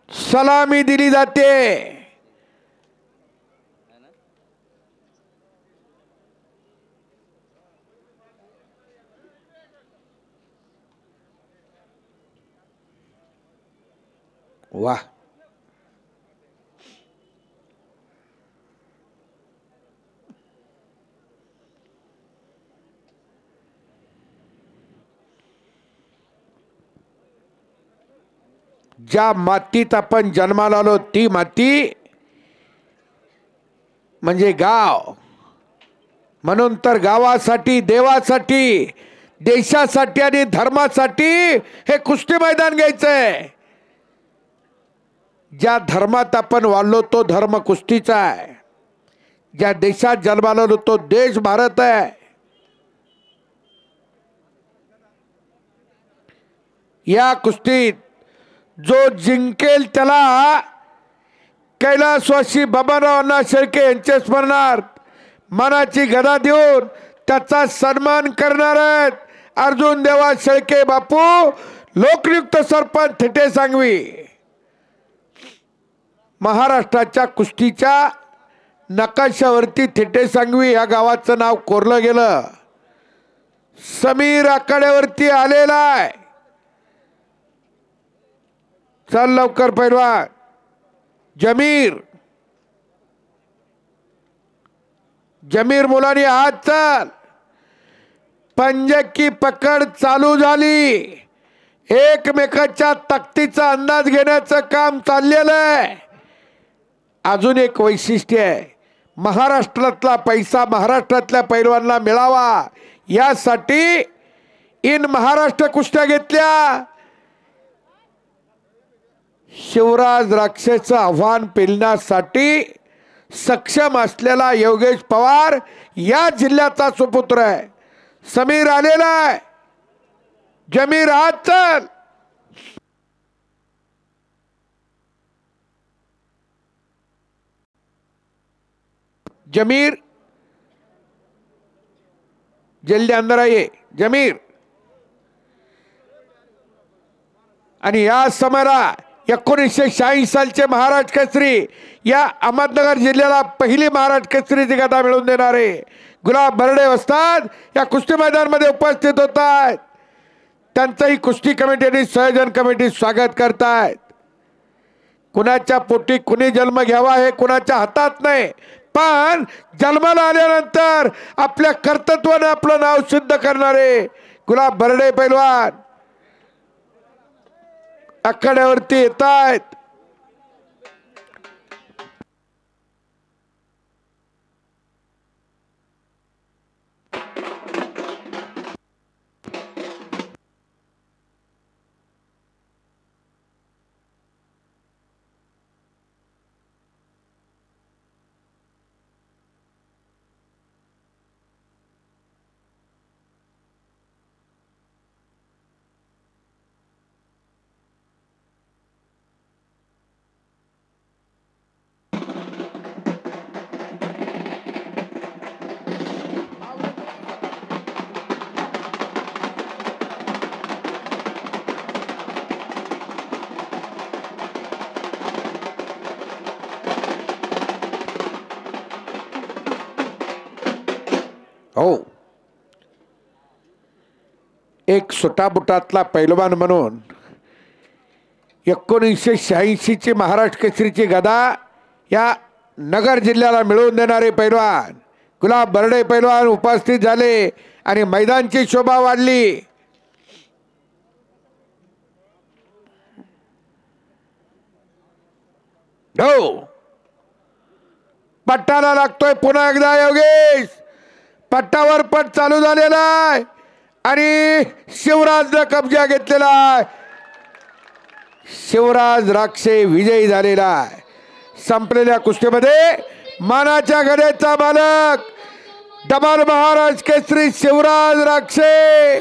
सलामी दिली जाते। वाह, ज्या मातीत आपण जन्माला आलो ती माती म्हणजे गाव। म्हणून तर गावासाठी, देवासाठी, देशासाठी आणि धर्मासाठी हे कुस्ती मैदान घ्यायचंय। ज्या धर्मात आपण वाढलो तो धर्म कुस्तीचा आहे। ज्या देशात जन्माला आलो तो देश भारत आहे। या कुस्तीत जो जिंकेल त्याला कैलासवासी बाबाराव अण्णा शेळके यांच्या स्मरणार्थ मानाची गदा देऊन त्याचा सन्मान करणार आहेत अर्जुन देवा शेळके बापू, लोकनियुक्त सरपंच थिटे सांगवी। महाराष्ट्राच्या कुस्तीच्या नकाशावरती थिटे सांगवी या गावाचं नाव कोरलं गेलं। समीर आखाड्यावरती आलेला आहे। चल लवकर पैलवान जमीर, जमीर मुलांनी हात चल। पंजे की पकड चालू झाली। एकमेकाच्या ताकदीचा अंदाज घेण्याचं काम चाललेलं आहे। अजून एक वैशिष्ट्य आहे, महाराष्ट्रातला पैसा महाराष्ट्रातल्या पैलवानांना मिळावा यासाठी इन महाराष्ट्र कुस्त्या घेतल्या। शिवराज राक्षेचं आव्हान पेलण्यासाठी सक्षम असलेला योगेश पवार या जिल्ह्याचा सुपुत्र आहे। समीर आलेला आहे। जमीर हात चल। जमीर जल्दी अंदर आइए जमीर। आणि या समरा 1986 सालचे महाराष्ट्र केसरी या अहमदनगर जिल्ह्याला पहिली महाराष्ट्र केसरीची गदा मिळवून देणारे गुलाब बर्डे वस्ताद या कुस्ती मैदानामध्ये उपस्थित होत आहेत। त्यांचंही कुस्ती कमिटी आणि संयोजन कमिटी स्वागत करतायत। कुणाच्या पोटी कुणी जन्म घ्यावा हे कुणाच्या हातात नाही, पण जन्माला आल्यानंतर आपल्या कर्तृत्वाने आपलं नाव सिद्ध करणारे गुलाब बर्डे पैलवान आखाड्यावरती येत आहेत। हो, एक सुटाबुटातला पैलवान म्हणून 1986 ची महाराष्ट्र केसरीची गदा या नगर जिल्ह्याला मिळवून देणारे पैलवान गुलाब बर्डे पैलवान उपस्थित झाले आणि मैदानची शोभा वाढली। हो, पट्टाला लागतोय पुन्हा एकदा योगेश। पट्टावर पट चालू झालेला आहे आणि शिवराजने कब्जा घेतलेला आहे। शिवराज राक्षे विजयी झालेला आहे। संपलेल्या कुस्तीमध्ये मानाच्या गदेचा मालक डबल महाराष्ट्र केसरी शिवराज राक्षे